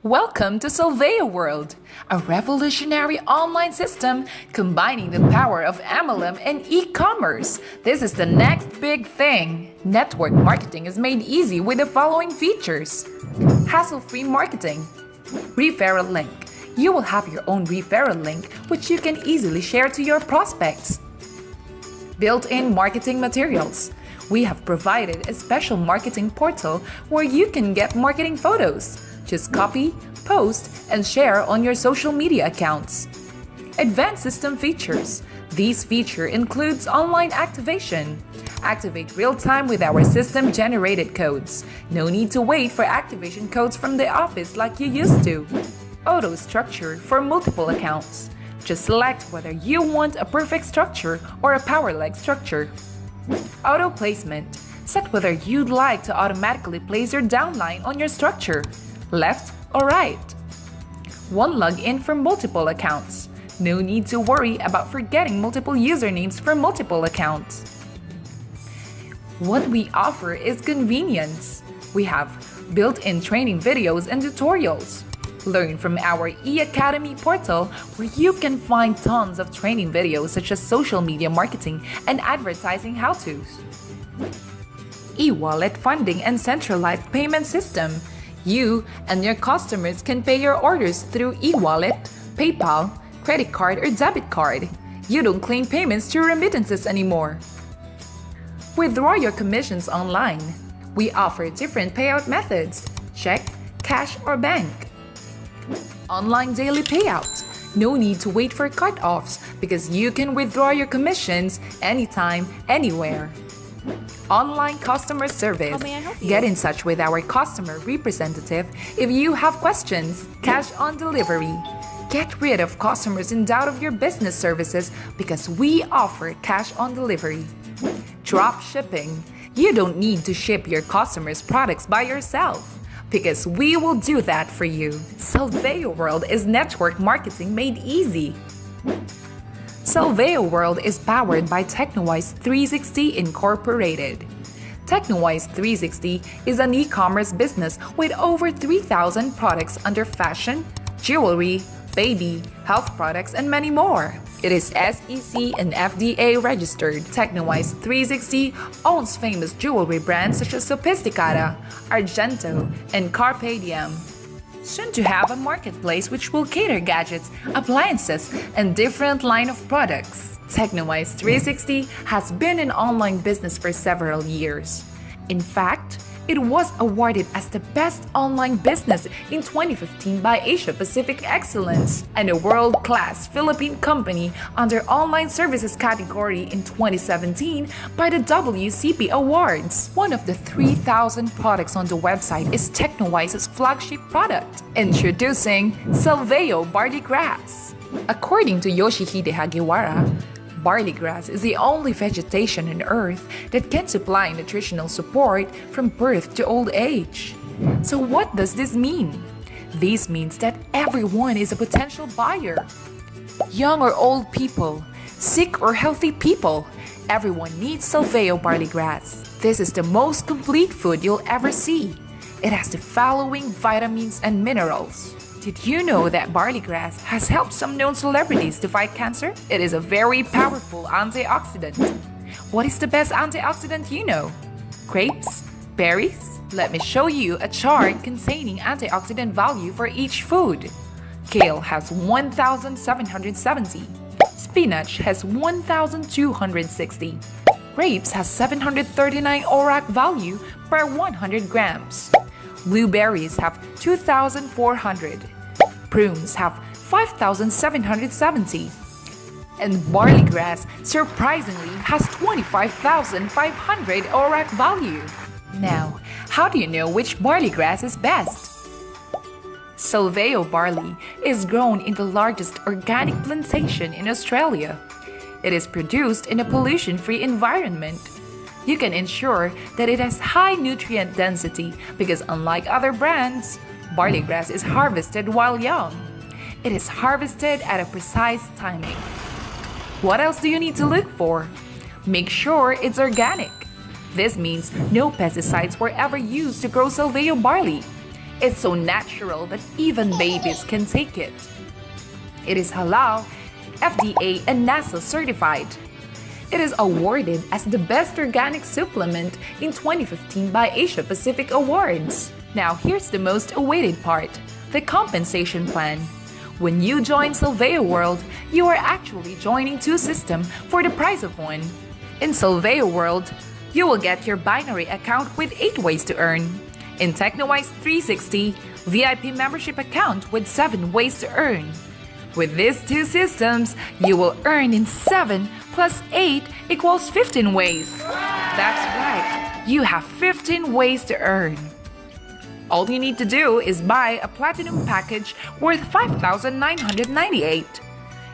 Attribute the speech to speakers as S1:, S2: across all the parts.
S1: Welcome to SalveoWorld, a revolutionary online system combining the power of MLM and e-commerce. This is the next big thing. Network marketing is made easy with the following features. Hassle-free marketing. Referral link. You will have your own referral link, which you can easily share to your prospects. Built-in marketing materials. We have provided a special marketing portal where you can get marketing photos. Just copy, post, and share on your social media accounts. Advanced system features. These features includes online activation. Activate real-time with our system-generated codes. No need to wait for activation codes from the office like you used to. Auto structure for multiple accounts. Just select whether you want a perfect structure or a power leg structure. Auto placement. Set whether you'd like to automatically place your downline on your structure, left or right. One login for multiple accounts. No need to worry about forgetting multiple usernames for multiple accounts. What we offer is convenience. We have built-in training videos and tutorials. Learn from our e-Academy portal where you can find tons of training videos such as social media marketing and advertising how-tos. E-wallet funding and centralized payment system. You and your customers can pay your orders through e-wallet, PayPal, credit card, or debit card. You don't claim payments to remittances anymore. Withdraw your commissions online. We offer different payout methods: check, cash, or bank. Online daily payout. No need to wait for cut-offs because you can withdraw your commissions anytime, anywhere. Online customer service.
S2: How may I help you?
S1: Get in touch with our customer representative if you have questions. Cash on delivery. Get rid of customers in doubt of your business services because we offer cash on delivery. Drop shipping. You don't need to ship your customers' products by yourself because we will do that for you. SalveoWorld is network marketing made easy. SalveoWorld is powered by TechnoWise 360 Incorporated. TechnoWise 360 is an e-commerce business with over 3,000 products under fashion, jewelry, baby, health products, and many more. It is SEC and FDA registered. TechnoWise 360 owns famous jewelry brands such as Sophisticata, Argento, and Carpe Diem. Soon to have a marketplace which will cater gadgets, appliances, and different line of products. TechnoWise 360 has been in online business for several years. In fact, it was awarded as the best online business in 2015 by Asia Pacific Excellence and a world-class Philippine company under online services category in 2017 by the WCP Awards. One of the 3,000 products on the website is TechnoWise's flagship product, introducing Salveo Barley Grass. According to Yoshihide Hagiwara, barley grass is the only vegetation on Earth that can supply nutritional support from birth to old age. So what does this mean? This means that everyone is a potential buyer. Young or old people, sick or healthy people, everyone needs Salveo barley grass. This is the most complete food you'll ever see. It has the following vitamins and minerals. Did you know that barley grass has helped some known celebrities to fight cancer? It is a very powerful antioxidant. What is the best antioxidant you know? Grapes? Berries? Let me show you a chart containing antioxidant value for each food. Kale has 1,770. Spinach has 1,260. Grapes has 739 ORAC value per 100 grams. Blueberries have 2,400. Prunes have 5,770. And barley grass surprisingly has 25,500 ORAC value. Now, how do you know which barley grass is best? Salveo barley is grown in the largest organic plantation in Australia. It is produced in a pollution-free environment. You can ensure that it has high nutrient density because unlike other brands, barley grass is harvested while young. It is harvested at a precise timing. What else do you need to look for? Make sure it's organic. This means no pesticides were ever used to grow Salveo barley. It's so natural that even babies can take it. It is halal, FDA and NASA certified. It is awarded as the best organic supplement in 2015 by Asia Pacific Awards. Now here's the most awaited part, the compensation plan. When you join SalveoWorld, you are actually joining two systems for the price of one. In SalveoWorld, you will get your binary account with 8 ways to earn. In TechnoWise 360, VIP membership account with 7 ways to earn. With these two systems, you will earn in 7 plus 8 equals 15 ways. That's right, you have 15 ways to earn. All you need to do is buy a platinum package worth $5,998.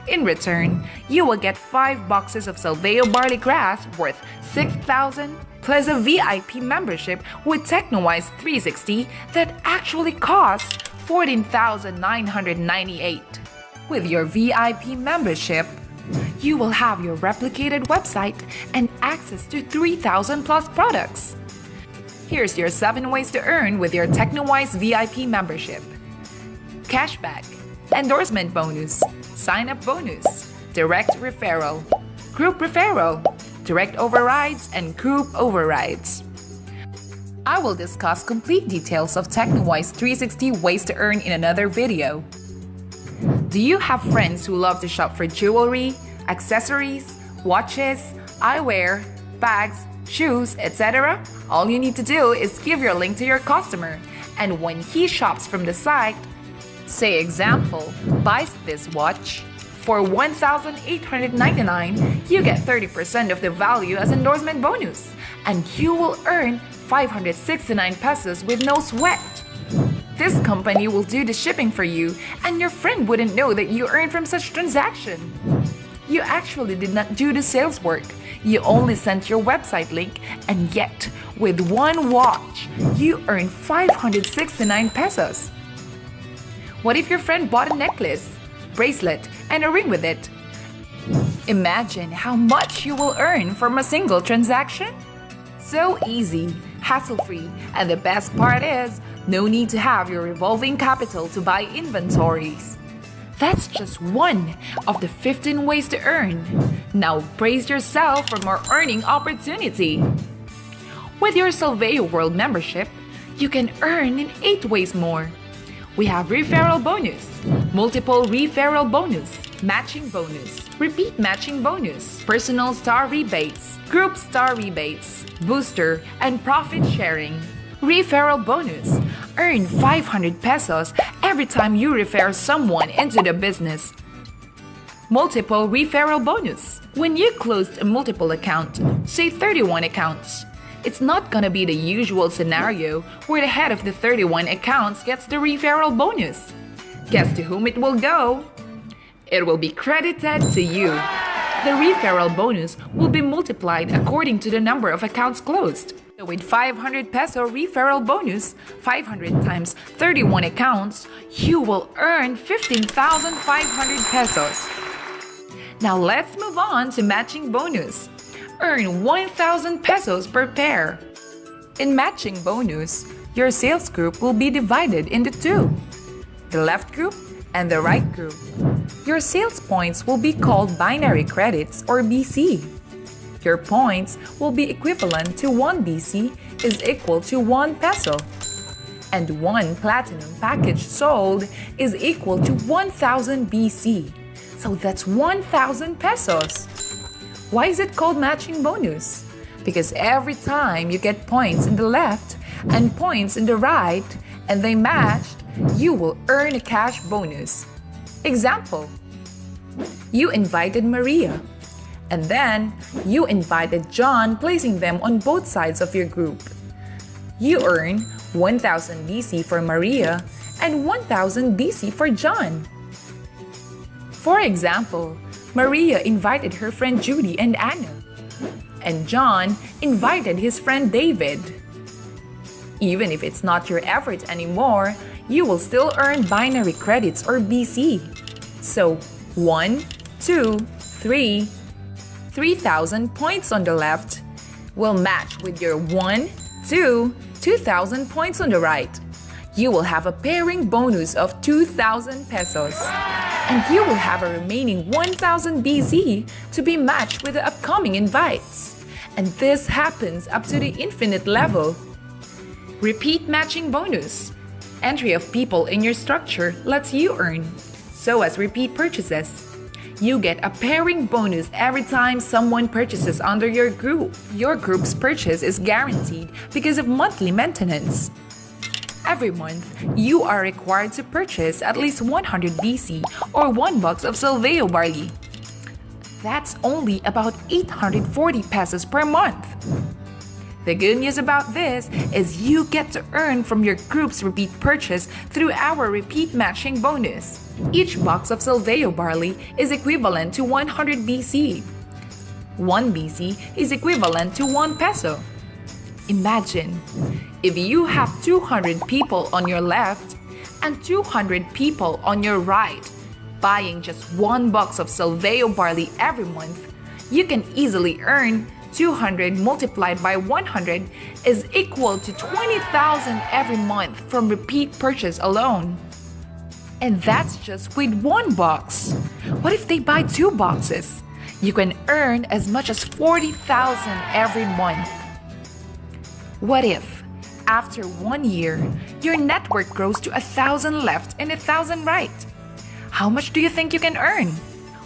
S1: In return, you will get 5 boxes of Salveo barley grass worth $6,000 plus a VIP membership with TechnoWise 360 that actually costs $14,998. With your VIP membership, you will have your replicated website and access to 3,000 plus products. Here's your 7 ways to earn with your TechnoWise VIP membership. Cashback, endorsement bonus, sign-up bonus, direct referral, group referral, direct overrides, and group overrides. I will discuss complete details of TechnoWise 360 ways to earn in another video. Do you have friends who love to shop for jewelry, accessories, watches, eyewear, bags, shoes, etc.? All you need to do is give your link to your customer, and when he shops from the site, say example, buys this watch for $1,899, you get 30% of the value as endorsement bonus, and you will earn 569 pesos with no sweat. This company will do the shipping for you, and your friend wouldn't know that you earned from such transaction. You actually did not do the sales work. You only sent your website link, and yet, with one watch, you earn 569 pesos. What if your friend bought a necklace, bracelet, and a ring with it? Imagine how much you will earn from a single transaction. So easy, hassle-free, and the best part is, no need to have your revolving capital to buy inventories. That's just one of the 15 ways to earn. Now praise yourself for more earning opportunity. With your SalveoWorld membership, you can earn in 8 ways more. We have referral bonus, multiple referral bonus, matching bonus, repeat matching bonus, personal star rebates, group star rebates, booster, and profit sharing. Referral bonus. Earn 500 pesos every time you refer someone into the business. Multiple referral bonus. When you closed a multiple account, say 31 accounts, it's not gonna be the usual scenario where the head of the 31 accounts gets the referral bonus. Guess to whom it will go? It will be credited to you. The referral bonus will be multiplied according to the number of accounts closed. So with 500 peso referral bonus, 500 times 31 accounts, you will earn 15,500 pesos. Now let's move on to matching bonus. Earn 1,000 pesos per pair. In matching bonus, your sales group will be divided into 2, the left group and the right group. Your sales points will be called binary credits or BC. Your points will be equivalent to 1 BC is equal to 1 peso. And 1 platinum package sold is equal to 1,000 BC. So that's 1,000 pesos. Why is it called matching bonus? Because every time you get points in the left and points in the right and they matched, you will earn a cash bonus. Example, you invited Maria. And then, you invited John, placing them on both sides of your group. You earn 1,000 BC for Maria and 1,000 BC for John. For example, Maria invited her friend Judy and Anna, and John invited his friend David. Even if it's not your effort anymore, you will still earn binary credits or BC. So, 1, 2, 3, 3,000 points on the left will match with your 2,000 points on the right. you will have a pairing bonus of 2,000 pesos. And you will have a remaining 1,000 BZ to be matched with the upcoming invites. And this happens up to the infinite level. Repeat matching bonus. Entry of people in your structure lets you earn. So as repeat purchases. You get a pairing bonus every time someone purchases under your group. Your group's purchase is guaranteed because of monthly maintenance. Every month, you are required to purchase at least 100 BC or 1 box of Salveo barley. That's only about 840 pesos per month. The good news about this is you get to earn from your group's repeat purchase through our repeat matching bonus. Each box of Salveo barley is equivalent to 100 BC. 1 BC is equivalent to 1 peso. Imagine, if you have 200 people on your left and 200 people on your right buying just 1 box of Salveo barley every month, you can easily earn 200 multiplied by 100 is equal to 20,000 every month from repeat purchase alone. And that's just with 1 box. What if they buy 2 boxes? You can earn as much as 40,000 every month. What if, after 1 year, your network grows to 1,000 left and 1,000 right? How much do you think you can earn?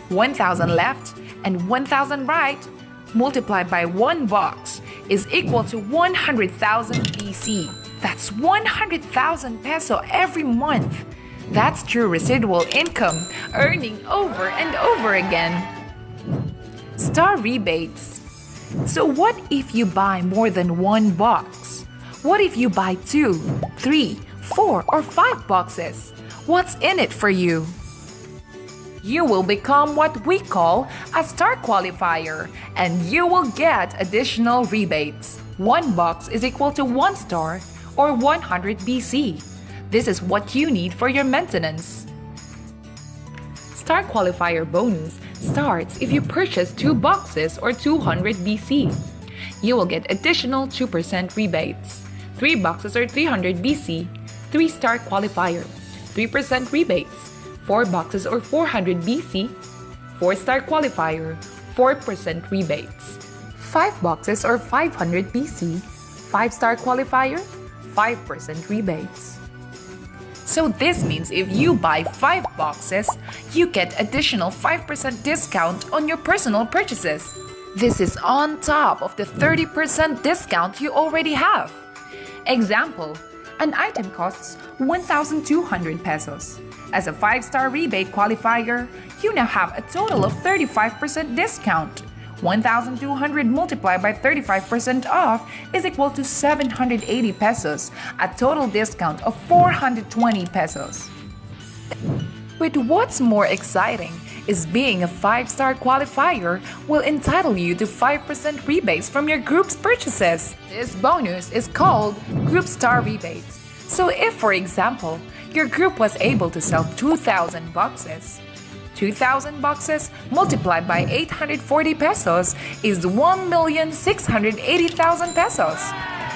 S1: 1,000 left and 1,000 right multiplied by 1 box is equal to 100,000 BC. That's 100,000 peso every month. That's true residual income, earning over and over again. Star rebates. So what if you buy more than 1 box? What if you buy 2, 3, 4, or 5 boxes? What's in it for you? You will become what we call a star qualifier, and you will get additional rebates. 1 box is equal to 1 star or 100 BC. This is what you need for your maintenance. Star qualifier bonus starts if you purchase 2 boxes or 200 BC. You will get additional 2% rebates. 3 boxes or 300 BC, 3 star qualifier, 3% rebates. 4 boxes or 400 BC, 4 star qualifier, 4% rebates. 5 boxes or 500 BC, 5 star qualifier, 5% rebates. So this means if you buy 5 boxes, you get additional 5% discount on your personal purchases. This is on top of the 30% discount you already have. Example, an item costs 1,200 pesos. As a 5-star rebate qualifier, you now have a total of 35% discount. 1,200 multiplied by 35% off is equal to 780 pesos, a total discount of 420 pesos. But what's more exciting is being a 5-star qualifier will entitle you to 5% rebates from your group's purchases. This bonus is called Group Star Rebates. So if, for example, your group was able to sell 2,000 boxes, 2,000 boxes multiplied by 840 pesos is 1,680,000 pesos.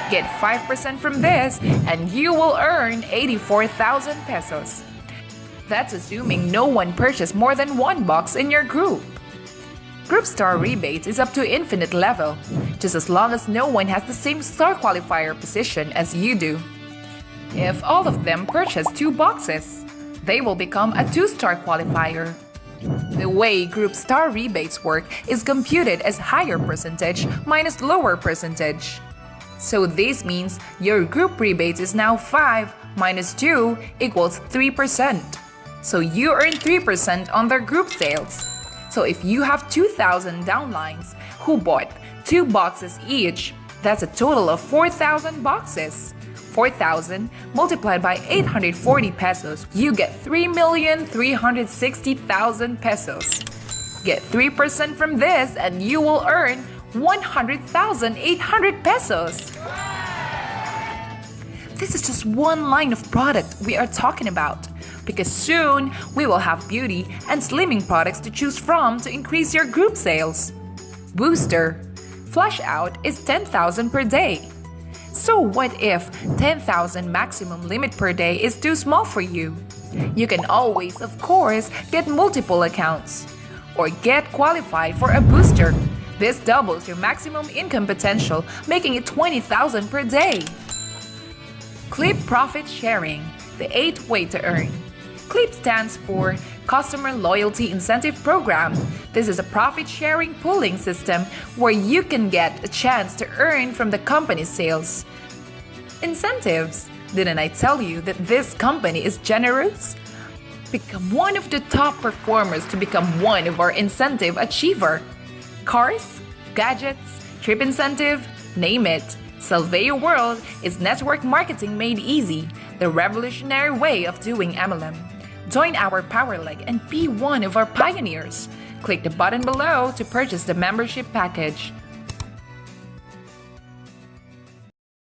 S1: Get 5% from this and you will earn 84,000 pesos. That's assuming no one purchased more than 1 box in your group. Group Star Rebates is up to infinite level, just as long as no one has the same star qualifier position as you do. If all of them purchase 2 boxes, they will become a 2-star qualifier. The way Group Star Rebates work is computed as higher percentage minus lower percentage. So this means your group rebates is now 5 minus 2 equals 3%. So you earn 3% on their group sales. So if you have 2,000 downlines who bought 2 boxes each, that's a total of 4,000 boxes. 4,000 multiplied by 840 pesos, you get 3,360,000 pesos. Get 3% from this and you will earn 100,800 pesos. This is just one line of product we are talking about, because soon we will have beauty and slimming products to choose from to increase your group sales. Booster. Flush out is 10,000 per day. So what if 10,000 maximum limit per day is too small for you? You can always, of course, get multiple accounts or get qualified for a booster. This doubles your maximum income potential, making it 20,000 per day. Clip Profit Sharing, the 8th way to earn. CLIP stands for Customer Loyalty Incentive Program. This is a profit-sharing pooling system where you can get a chance to earn from the company's sales. Incentives. Didn't I tell you that this company is generous? Become one of the top performers to become one of our incentive achiever. Cars, gadgets, trip incentive, name it. SalveoWorld is network marketing made easy, the revolutionary way of doing MLM. Join our power leg and be one of our pioneers. Click the button below to purchase the membership package.